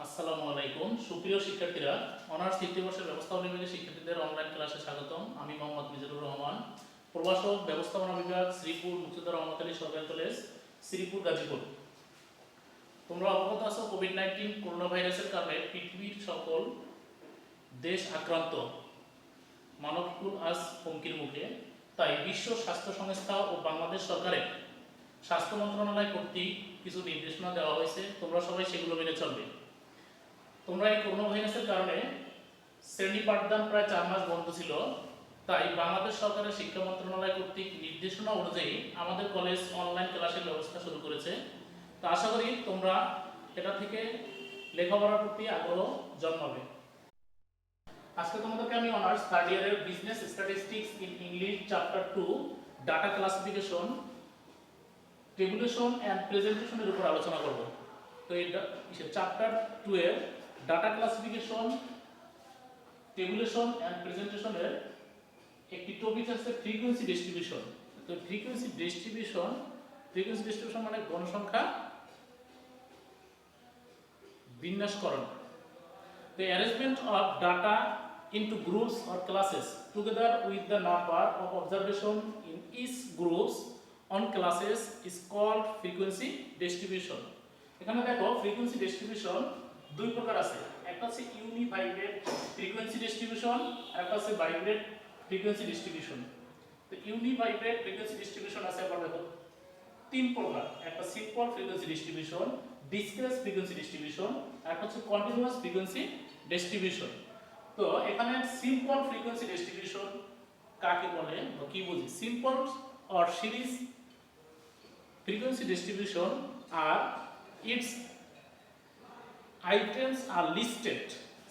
আসসালামু আলাইকুম সুপ্রিয় শিক্ষার্থীরা, অনার্স তৃতীয় বর্ষের ব্যবস্থাপনা বিভাগের শিক্ষার্থীদের অনলাইন ক্লাসে স্বাগতম। আমি মোহাম্মদ মিজানুর রহমান, প্রভাষক ব্যবস্থাপনা বিভাগ, শ্রীপুর মুক্তিযোদ্ধা রহমত আলী সরকারি কলেজ, শ্রীপুর, গাজীপুর। তোমরা অবগত আছো, কোভিড-19 করোনা ভাইরাসের কারণে পৃথিবীর সকল দেশ আক্রান্ত, মানবকুল আজ হুমকির মুখে। তাই বিশ্ব স্বাস্থ্য সংস্থা ও বাংলাদেশ সরকারের স্বাস্থ্য মন্ত্রণালয় কর্তৃক কিছু নির্দেশনা দেওয়া হয়েছে, তোমরা সবাই সেগুলো মেনে চলবে। তোমরা এই করোনা ভাইরাসের কারণে শ্রেণী পাঠদান প্রায় 4 মাস বন্ধ ছিল, তাই বাংলাদেশ সরকারের শিক্ষা মন্ত্রণালয় কর্তৃক নির্দেশনা অনুযায়ী আমাদের কলেজ অনলাইন ক্লাসের ব্যবস্থা শুরু করেছে। তো আশা করি তোমরা এটা থেকে লেখাপড়ার প্রতি আগ্রহ জন্মাবে। আজকে তোমাদেরকে আমি অনার্স থার্ড ইয়ারের business statistics in English chapter 2 data classification, tabulation and প্রেজেন্টেশনের উপর আলোচনা করব। তো এই চ্যাপ্টার 2 এর ডাটা ক্লাসিফিকেশন, টেবুলেশন অ্যান্ড প্রেজেন্টেশনের একটি টপিক আছে ফ্রিকোয়েন্সি ডিস্ট্রিবিউশন। তো ফ্রিকোয়েন্সি ডিস্ট্রিবিউশন মানে গণসংখ্যা বিন্যাসকরণ। The arrangement of data into groups or classes together with the number of observation in each groups on classes is called frequency distribution. এখানে দেখো frequency distribution দুই প্রকার আছে, একটা হচ্ছে ইউনিভাইব্রেট ফ্রিকোয়েন্সি ডিস্ট্রিবিউশন আর একটা হচ্ছে ভাইব্রেট ফ্রিকোয়েন্সি ডিস্ট্রিবিউশন। তো ইউনিভাইব্রেট ফ্রিকোয়েন্সি ডিস্ট্রিবিউশন আছে আবার দেখো তিন প্রকার, একটা simple frequency distribution, discrete frequency distribution আর একটা হচ্ছে কন্টিনিউয়াস ফ্রিকোয়েন্সি ডিস্ট্রিবিউশন। তো এখানে সিম্পল ফ্রিকোয়েন্সি ডিস্ট্রিবিউশন কাকে বলে বা কি বুঝি? Simple or series frequency distribution are its items are listed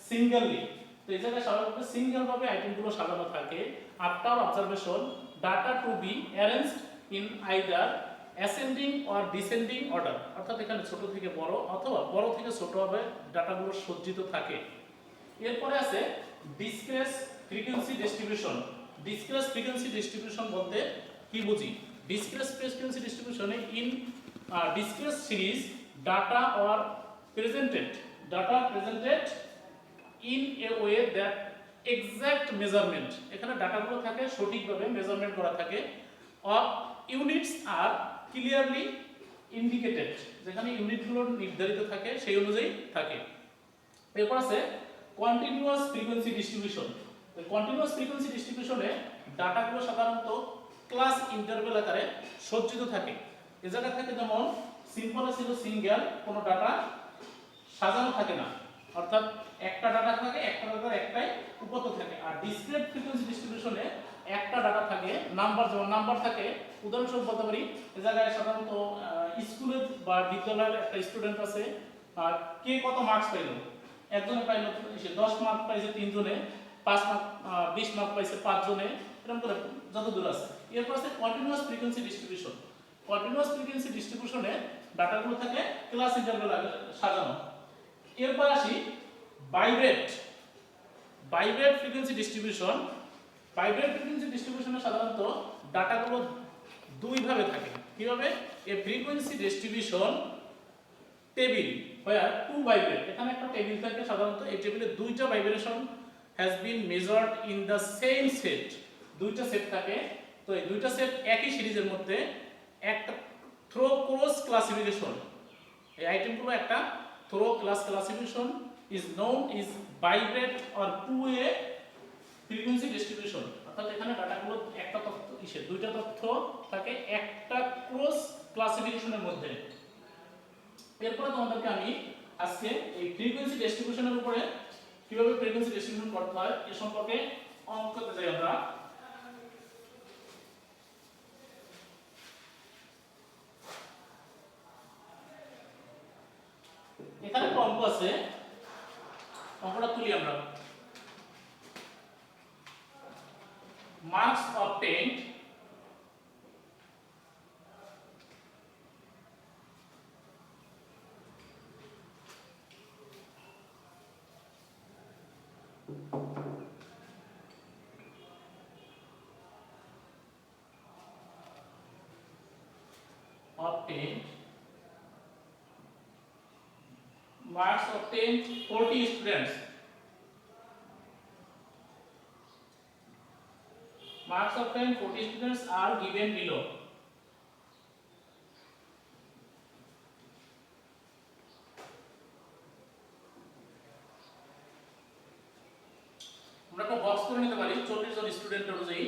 singly. তো এই জায়গায় সাধারণত সিঙ্গেল ভাবে আইটেমগুলো সাজানো থাকে। After observation data to be arranged in either ascending or descending order, অর্থাৎ এখানে ছোট থেকে বড় অথবা বড় থেকে ছোট ভাবে ডাটাগুলো সজ্জিত থাকে। এরপরে আছে discrete frequency distribution. Discrete frequency distribution বলতে কি বুঝি? Discrete frequency distribution in discrete series data presented in a way that exact measurement, এখানে ডাটাগুলো থাকে সঠিকভাবে মেজারমেন্ট করা থাকে, of units are clearly indicated, যেখানে ইউনিটগুলো নির্ধারিত থাকে সেই অনুযায়ী থাকে। এরপর আছে continuous frequency distribution. Continuous frequency ডিস্ট্রিবিউশনে ডাটাগুলো সাধারণত ক্লাস ইন্টারভেল আকারে সজ্জিত থাকে। এই জায়গা থেকে যেমন সিম্পলে ছিল সিঙ্গেল, কোনো ডাটা সাজানো থাকে না, অর্থাৎ একটা ডাটা থাকে, একটা ডাটার একটাই উপাত্ত থাকে। আর ডিসক্রিট ফ্রিকোয়েন্সি ডিস্ট্রিবিউশনে একটা ডাটা থাকে, নাম্বার যেমন নাম্বার থাকে। উদাহরণস্বরূপ বলতে পারি, এই জায়গায় সাধারণত স্কুলে বা বিদ্যালয়ের একটা স্টুডেন্ট আছে, আর কে কত মার্কস পাইল, একজনে পাইল 10 মার্ক পাইছে, তিনজনে 5 মার্ক 20 মার্ক পাইছে 5 জনে, এরকম করে যত দূর আছে। এরপর আছে continuous frequency distribution. Continuous frequency ডিস্ট্রিবিউশনে ডাটাগুলো থাকে ক্লাস ইন্টারভেল সাজানো। এরপর আসি bivariate frequency distribution. Bivariate frequency ডিস্ট্রিবিউশনে সাধারণত ডাটাগুলো দুই ভাবে থাকে। কিভাবে? A frequency distribution table where two variate, এখানে একটা টেবিল থাকে, সাধারণত এই টেবিলে দুইটা variation has been measured in the same set, দুইটা সেট থাকে। তো এই দুইটা সেট একই সিরিজের মধ্যে একটা থ্রো ক্রস ক্লাসিফিকেশন, এই আইটেমগুলো একটা through class classification is known is bivariate or two way frequency distribution, অর্থাৎ এখানে ডাটাগুলো একটা তথ্য দুইটা তথ্য থাকে একটা ক্রস ক্লাসিফিকেশনের মধ্যে। এরপরে তোমাদেরকে আমি আজকে এই ফ্রিকোয়েন্সি ডিস্ট্রিবিউশনের উপরে কিভাবে ফ্রিকোয়েন্সি ডিস্ট্রিবিউশন করতে হয় এ সম্পর্কে অঙ্ক করতে যাই আমরা। এখানে একটা অঙ্ক আছে, অঙ্কটা তুলি আমরা। Marks obtained marks obtained 40 students. Marks obtained 40 students are given below. আমরা একটা বক্স করে নিতে পারি 40 জন স্টুডেন্ট অনুযায়ী।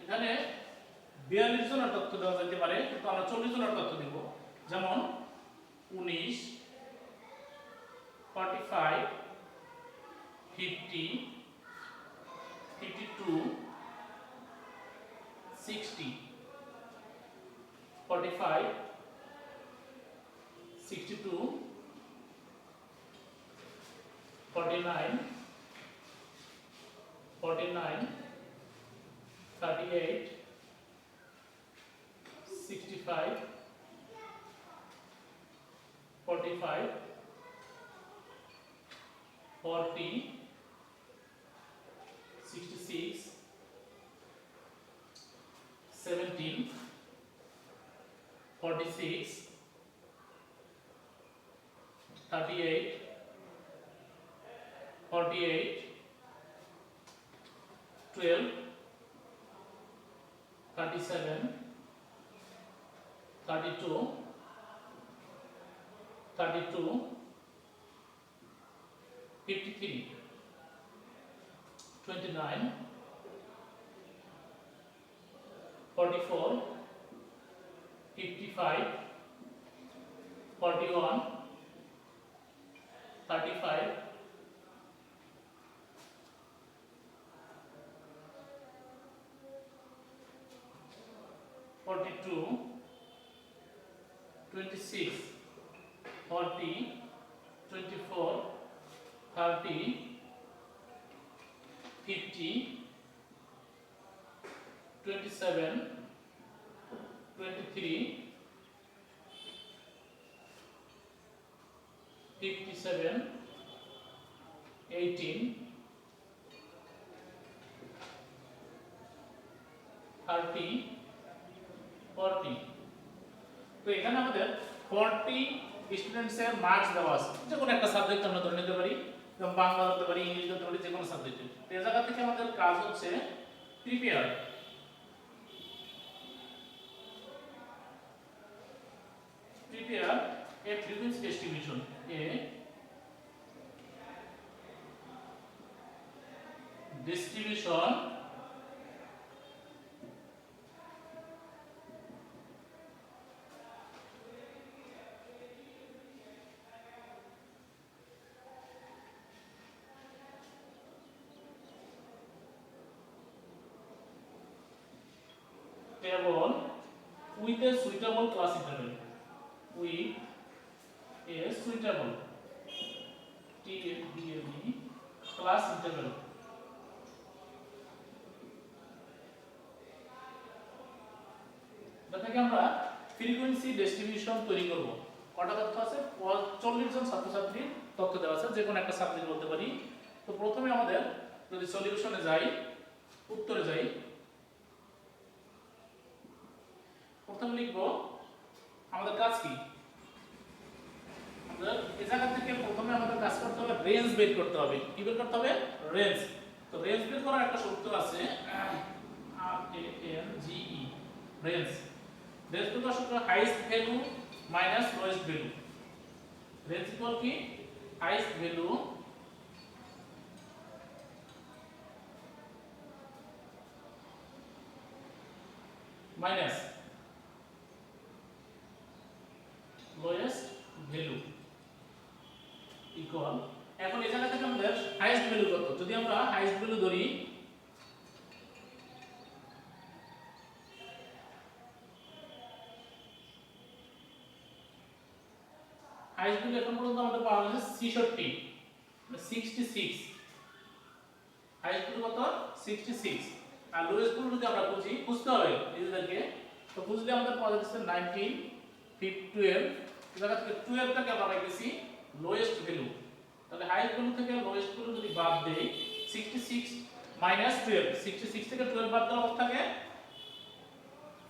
এখানে 42 জনের তথ্য দেওয়া যেতে পারে, কিন্তু আমরা 40 জনের তথ্য দিব। যেমন 19, 45, 50, 52, 60, 45, 62, 49, 49, 38, 65, 45, 40, 66, 17, 46, 38, 48, 12, 37, 32, 32, 53, 29, 44, 55, 41, 35, 42, 26, 40, 24, 30, 50, 27, 23, 57, 18, 30, 40। তো এখানে আমাদের 40 স্টুডেন্টস এর মার্কস দেওয়া আছে, যে কোনো একটা সাবজেক্ট আমরা ধরে নিতে পারি, যেমন বাংলা হতে পারি, ইংলিশ হতে পারি, যে কোনো সাবজেক্টে। তো এই জায়গা থেকে আমাদের কাজ হচ্ছে prepare a frequency distribution, a distribution table with a suitable class interval, with a suitable TABLE class interval। এটা থেকে আমরা ফ্রিকোয়েন্সি ডিস্ট্রিবিউশন তৈরি করব। কটা তথ্য আছে? 40 জন ছাত্রছাত্রীর তথ্য দেওয়া আছে, যে কোনো একটা সাবজেক্ট বলতে পারি। তো প্রথমে আমাদের যদি সলিউশনে যাই, উত্তরে যাই, প্রথমে লিখব আমাদের কাজ কি। আমাদের এই জায়গা থেকে প্রথমে আমাদের কাজ করতে হবে, রেঞ্জ বের করতে হবে। কি বের করতে হবে? রেঞ্জ। তো রেঞ্জ বের করার একটা সূত্র আছে, RANGE, রেঞ্জ। রেঞ্জ বের করার সূত্র highest value minus lowest value. Range equal কি? Highest value minus lowest value equal, এখন এই জায়গা থেকে আমাদের হাইয়েস্ট ভ্যালু কত, যদি আমরা হাইয়েস্ট ভ্যালু ধরি হাইয়েস্ট ভ্যালু এখন পর্যন্ত আমাদের পাওয়া গেছে 66 মানে 66, হাইয়েস্ট ভ্যালু কত 66, আর লোয়েস্ট ভ্যালু যদি আমরা খুঁজতে হবে নিজেদেরকে, তো বুঝলে আমাদের পাওয়া যাচ্ছে 19 12, এই জায়গা থেকে 12 টাকে আমরা পাইতেছি লোয়েস্ট ভ্যালু, তাহলে হাইয়েস্ট ভ্যালু থেকে লোয়েস্ট ভ্যালু যদি বাদ দেই 66 মাইনাস 12, 66 থেকে 12 বাদ দিলে কত থাকে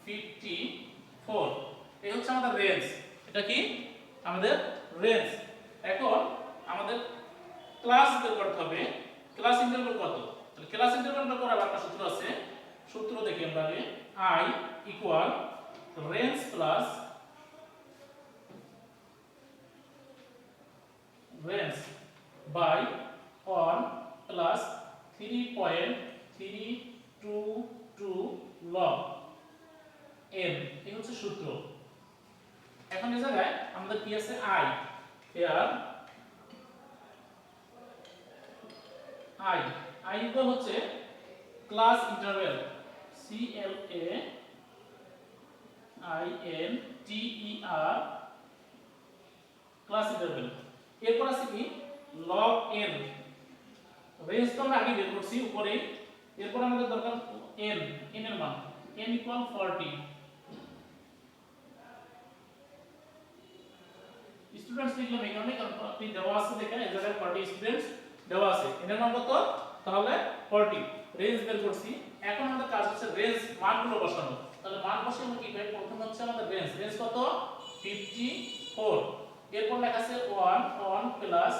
54, এই হচ্ছে আমাদের রেঞ্জ, এটা কি আমাদের রেঞ্জ। এখন আমাদের ক্লাস বের করতে হবে, ক্লাস ইন্টারভ্যাল কত, তাহলে ক্লাস ইন্টারভ্যাল বের করার একটা সূত্র আছে, সূত্র দেখি আমরা আগে, i equal range plus range by 1 plus 3.322 log n, এই হচ্ছে সূত্র। এখন এই জায়গায় আমাদের কি আছে i, here i ইকুয়াল হচ্ছে class interval c l a i n t e r class interval, এরপর আছে কি log n, রেঞ্জ তো আমরা আগে বের করছি উপরে, এরপর আমাদের দরকার n এর মান, n ইকুয়াল 40, স্টুডেন্টস লিখলাম এই কারণে কারণ আপনি দেওয়া আছে দেখেন এই জায়গায় 40 স্টুডেন্টস দেওয়া আছে, এর মান কত তাহলে 40, রেঞ্জ বের করছি। এখন আমাদের কাজ হচ্ছে রেঞ্জ মানগুলো বসানো, তাহলে মান বসিয়ে আমরা কি পাই, প্রথম হচ্ছে আমাদের রেঞ্জ কত 54, এরপর লেখা আছে 1 প্লাস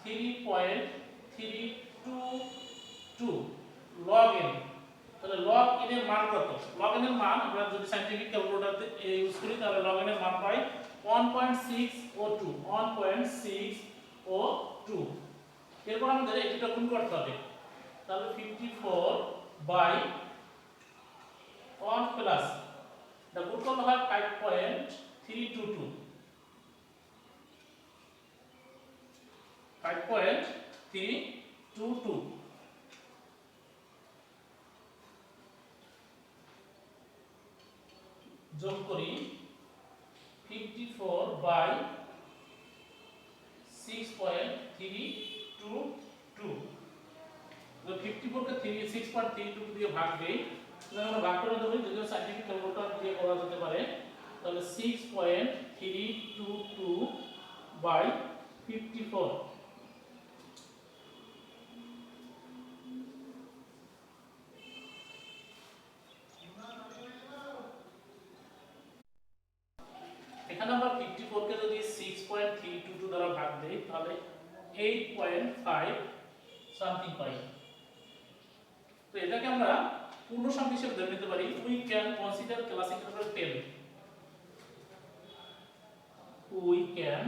3.322 log n, তাহলে log n এর মান কত, log n এর মান আমরা যদি সায়েন্টিফিক ক্যালকুলেটর ইউজ করি তাহলে log n এর মান পাই 1.602, এরপর আমাদের এটা গুণ করতে হবে, তাহলে 54 বাই 1 প্লাস এটা গুণ করলে হয় 5.322, 5.322 যোগ করি 54 বাই 6.322, তো 54 কে 6.322 দিয়ে ভাগ দেই, তাহলে আমরা ভাগ করে দেব, যদি সায়েন্টিফিক ক্যালকুলেটর দিয়ে করা যেতে পারে, তাহলে 6.322 বাই 54, এখানে আমরা 54 কে যদি 6.322 দ্বারা ভাগ দেই তাহলে 8.5 সামথিং পাই, তো এটাকে আমরা পূর্ণ সংখ্যা হিসেবে ধরে নিতে পারি। We can consider class interval 10, we can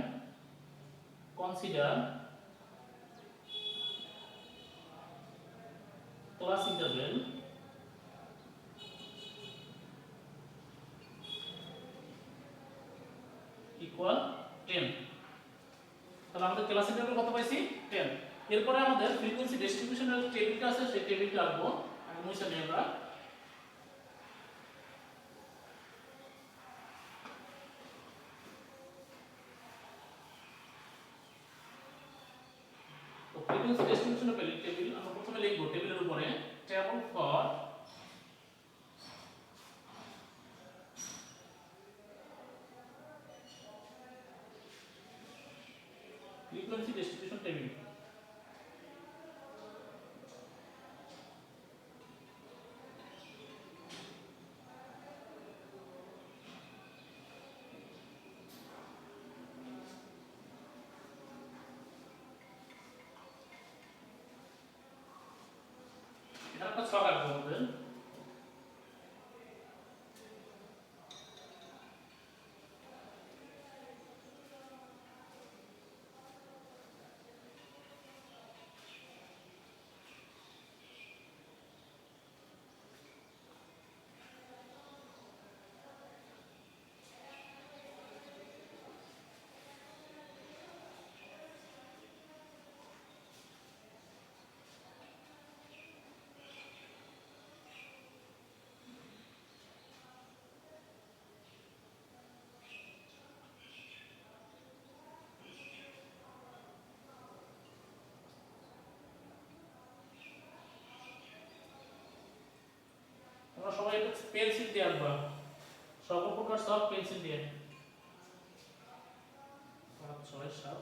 consider class interval equal 10, তাহলে আমাদের ক্লাস ইন্টারভ্যাল কত পাইছি 10, এরপরে আমাদের ফ্রিকোয়েন্সি ডিস্ট্রিবিউশনের টেবিলটা আছে, সেই টেবিলটা রাখবো, আমি মুছে নিই আমরা, তো ফ্রিকোয়েন্সি ডিস্ট্রিবিউশনের টেবিল আমরা প্রথমে লিখব টেবিলের উপরে table for frequency distribution table, এটা একটা ছক আঁকবো আমাদের, এটা পেন্সিল দিয়ে আঁকবা, সকল প্রকার সব পেন্সিল দিয়ে। 5 6 7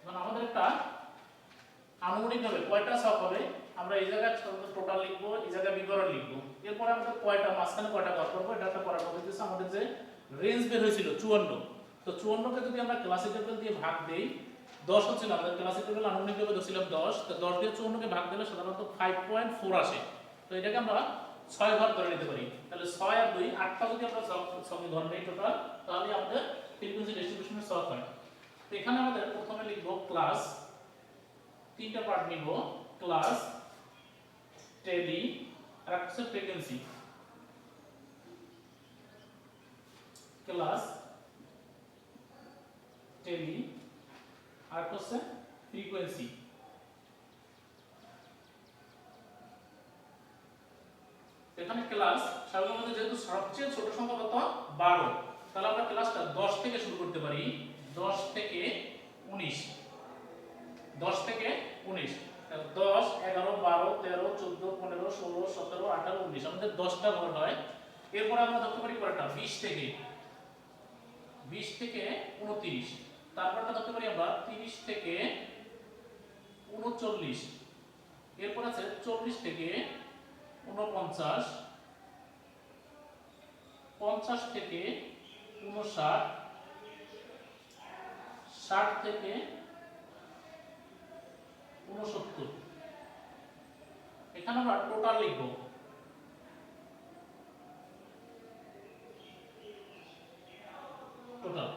মানে আমাদের একটা আনুমানিকভাবে কয়টা ছক হবে আমরা এই জায়গায় টোটাল লিখবো, এই জায়গায় বিবরণ লিখবো। এরপরে আমাদের কয়টা মাঝখানে কয়টা ঘর করবো এটা একটা করার পদ্ধতি হচ্ছে আমাদের যে রেঞ্জ বের হয়েছিল 54, তো 54 কে যদি আমরা ক্লাসিক্যাল দিয়ে ভাগ দেই, 10 হচ্ছিল আমাদের ক্লাসিক্যাল আনুমানিকভাবে ধরছিলাম 10, তো 10 দিয়ে 54 কে ভাগ দিলে সাধারণত 5.4 আসে। তো এটাকে আমরা 6 ঘর ধরে নিতে পারি। তাহলে 6 আর 2 8টা যদি আমরা ছকে ঘর নেই টোটাল, তাহলে আমাদের ফ্রিকোয়েন্সি ডিস্ট্রিবিউশনের ছক হয়। তো এখানে আমাদের প্রথমে লিখবো ক্লাস, তিনটা পার্ট নিব, ক্লাস, টেলি আর একটা হচ্ছে ফ্রিকোয়েন্সি। ক্লাস, টেলি আর একটা হচ্ছে ফ্রিকোয়েন্সি। এখানে ক্লাস সাধারণত যেহেতু সবচেয়ে ছোট সংখ্যা কত 12, তাহলে আমরা ক্লাসটা 10 থেকে শুরু করতে পারি, 10 থেকে 19, 10 থেকে 19, 10 11 12 13 14 15 16 17 18 19 আমাদের 10টা ঘর হয়। এরপর আমরা ধরতে পারি পরেরটা 20 থেকে 29, তারপরটা ধরতে পারি আমরা 30 থেকে 39, এরপর আছে 40 থেকে 49, 50 থেকে 59, 60 থেকে 69। এখানে আমরা টোটাল লিখব, টোটাল।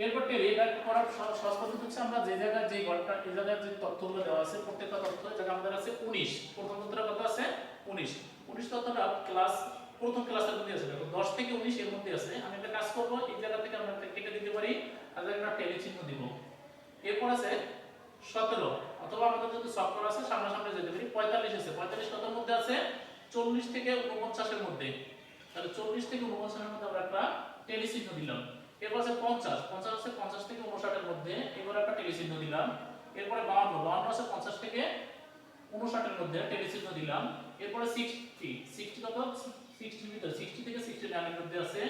এরপর টেলি এটা করার সহজ পদ্ধতি হচ্ছে আমরা যে জায়গায় যে ঘরটা এই জায়গায় যে তথ্যগুলো দেওয়া আছে প্রত্যেকটা তথ্য জায়গা আমাদের আছে 19, প্রথম তথ্যটা কত আছে 19 তথ্যটা ক্লাস প্রথম ক্লাসের মধ্যে আছে, দেখো 10 থেকে 19 এর মধ্যে আছে। আমি একটা কাজ করব, এই জায়গা থেকে আমরা কেটে দিতে পারি আর একটা টেলি চিহ্ন দিব। এরপর আছে 17, অথবা আমাদের যদি সব করা আছে সামনাসামনি যেতে পারি 45 আছে, 45 কতর মধ্যে আছে 40 থেকে 49 এর মধ্যে, তাহলে 40 থেকে 49 এর মধ্যে আমরা একটা টেলি চিহ্ন দিলাম। এরপর আছে 50, 50 আছে 50 থেকে 59 এর মধ্যে, এবার একটা টেলি চিহ্ন দিলাম। এরপরে 52, 52 আছে 50 থেকে 59 এর মধ্যে, টেলি চিহ্ন দিলাম। এরপরে 60, 60 কত 60 এর ভিতরে 60 থেকে 69 এর মধ্যে আছে,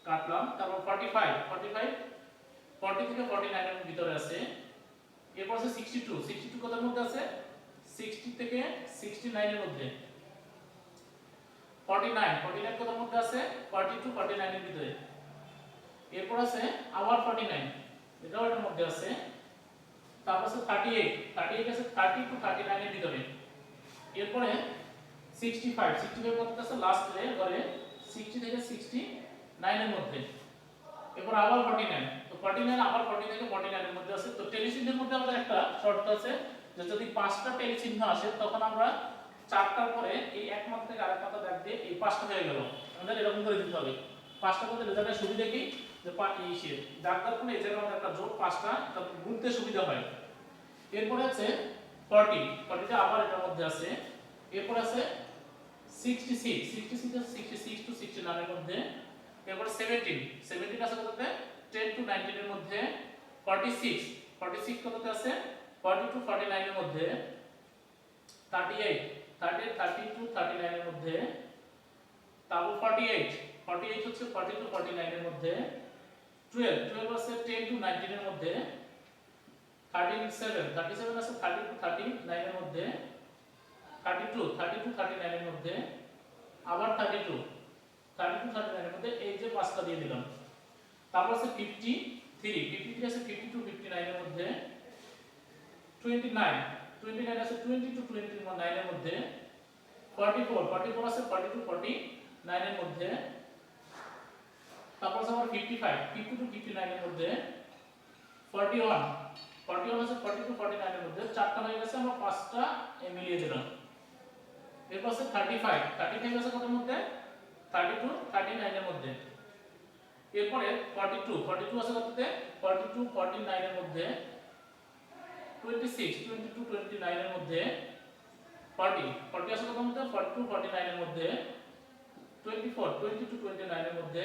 কাটলাম। তারপর 45, 45 40 থেকে 49 এর ভিতরে আছে। এরপর আছে 62, 62 কতর মধ্যে আছে 60 থেকে 69 এর মধ্যে। 49, 49 কতর মধ্যে আছে 42 49 এর ভিতরে। এরপর আছে আবার 49, এটাও এর মধ্যে আছে। তারপর আছে 38, 38 আছে 30 টু 39 এর ভিতরে। এরপরে 65, 65 কত আছে লাস্ট এ ঘরে 60 থেকে 69 এর মধ্যে। এরপর আবার 49, তো 49 আবার 40 থেকে 49 এর মধ্যে আছে। তো টেলি চিহ্নের মধ্যে আমাদের একটা শর্ত আছে যে যদি 5টা টেলি চিহ্ন আসে তখন আমরা 4টার পরে এই এক মাথা থেকে আরেক মাথা দাগ দিয়ে এই 5টা হয়ে গেল, আমাদের এরকম করে দিতে হবে। 5টা করতে রেজাল্টের সুবিধা কি যে এই সে দাগ দাগ করে এই জায়গায় আমাদের একটা জোট 5টা গুনতে সুবিধা হয়। এরপরে আছে 40, 40টা আবার এটার মধ্যে আছে। এরপর আছে 66, 66 আছে 66 টু 69 এর মধ্যে। এরপর 17, 17 আছে কততে 10 টু 19 এর মধ্যে। 46, 46 কততে আছে 40 টু 49 এর মধ্যে। 38, 30 টু 39 এর মধ্যে। তারপর 48, 48 হচ্ছে 40 টু 49 এর মধ্যে। 12, 12 আছে 10 টু 19 এর মধ্যে। 37, 37 আছে 30 টু 39 এর মধ্যে। 32, 30 টু 39 এর মধ্যে। আবার 32, 30 টু 39 এর মধ্যে, এই যে পাঁচটা দিয়ে দিলাম। তারপর আছে 53, 53 আছে 50 টু 59 এর মধ্যে। 29, 29 আছে 20 টু 29 এর মধ্যে। 44, 44 আছে 40 টু 49 এর মধ্যে। তারপর আছে আমার 55, 50 টু 59 এর মধ্যে। 41, 41 আছে 40 টু 49 এর মধ্যে। চারটা হয়ে গেছে, আমরা পাঁচটা মিলিয়ে দিলাম। এরপর আছে 35, 35 আছে কতর মধ্যে 30 টু 39 এর মধ্যে। এরপরে 42, 42 আছে কততে 40 টু 49 এর মধ্যে। 26, 20 টু 29 এর মধ্যে। 40, 40 আছে কতর মধ্যে 40 টু 49 এর মধ্যে। 24, 20 টু 29 এর মধ্যে।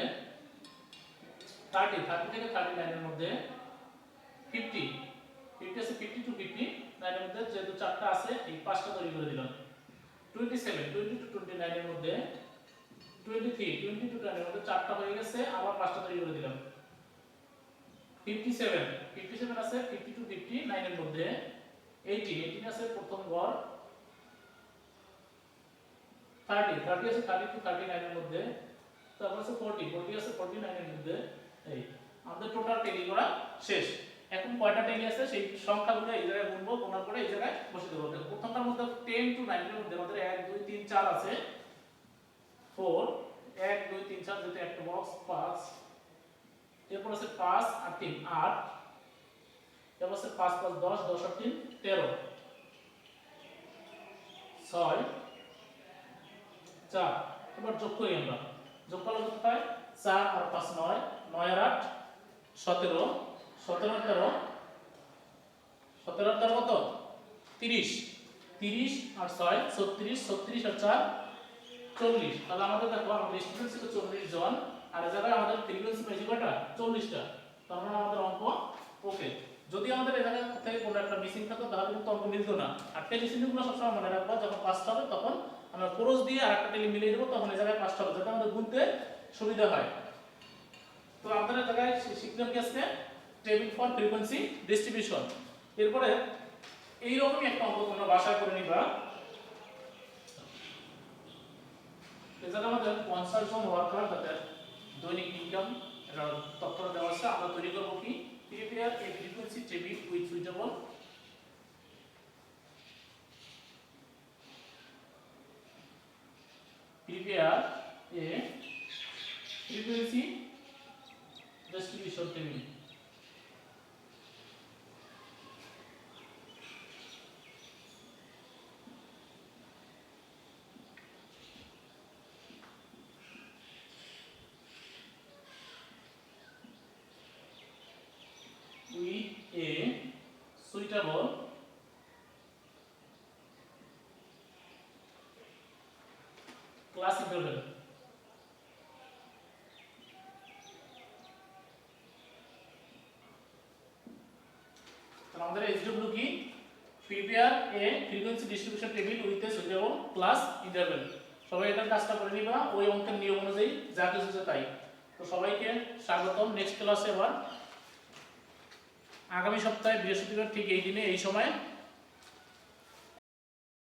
30, 30 থেকে 39 এর মধ্যে। 50, 50 আছে 50 টু 59 এর মধ্যে। এটাতে যেহেতু 4টা আছে এই 5টা তৈরি করে দিলাম। 27 20 টু 29 এর মধ্যে 23 20 টু 10 এর মধ্যে 4টা হয়ে গেছে, আবার 5টা তৈরি করে দিলাম। 57 আছে 50 টু 59 এর মধ্যে 18 আছে প্রথম ঘর। 30 আছে 30 টু 39 এর মধ্যে, তারপর আছে 40 আছে 49 এর মধ্যে। এই আমাদের টোটাল টেলি করা শেষ। এখন কয়টা টেলি আছে সেই সংখ্যাগুলো এই জায়গায় গুনবো, গুনার পরে এই জায়গায় বসিয়ে দেবো। প্রথমটার মধ্যে 10 টু 9 এর মধ্যে আমাদের 1 2 3 4 আছে 4 1 2 3 4 যেটা একটা বক্স 5, এরপর আছে 5 আর 3 8, এরপর আছে 5 5 10 10 আর 3 13 6 4। এবার যোগ করি আমরা, যোগ করলে কত হয় 4 আর 5 9 9 আর 8 17 17 আর 13 17 আর 13 কত 30 30 আর 6 36 36 আর 4 40। তাহলে আমাদের দেখো আমাদের স্টুডেন্ট ছিল 40 জন, আর এই জায়গায় আমাদের ফ্রিকোয়েন্সি পেয়েছি কয়টা 40টা। তার মানে আমাদের অঙ্ক ওকে। যদি আমাদের এই জায়গা থেকে কোনো একটা মিসিং থাকতো তাহলে কিন্তু অঙ্ক মিলতো না। আর টেলিসিনগুলো সবসময় মনে রাখবা, যখন 5টা হবে তখন আমরা ক্রস দিয়ে আরেকটা টেলি মিলিয়ে দেবো, তখন এই জায়গায় 5টা হবে যাতে আমাদের গুনতে সুবিধা হয়। তো আপনাদের জায়গায় শিখলাম কি আজকে টেবিল ফর ফ্রিকোয়েন্সি ডিস্ট্রিবিউশন। এরপরে এইরকমই একটা অঙ্ক তোমরা বাসায় করে নিবা। এছাড়া আমাদের 50 জন ওয়ার্কার তাদের দৈনিক ইনকাম এটা তথ্য দেওয়া আছে। আমরা তৈরি করব কি prepare a frequency table with suitable prepare a frequency distribution table. With a suitable class interval. আমাদের SW কি prepare a frequency distribution table with a suitable class interval. সবাই এটার কাজটা করে নিবা ওই অঙ্কের নিয়ম অনুযায়ী যা কিছু আছে তাই। তো সবাইকে স্বাগতম নেক্সট ক্লাসে। আবার আগামী সপ্তাহে বৃহস্পতিবার ঠিক এই দিনে এই সময়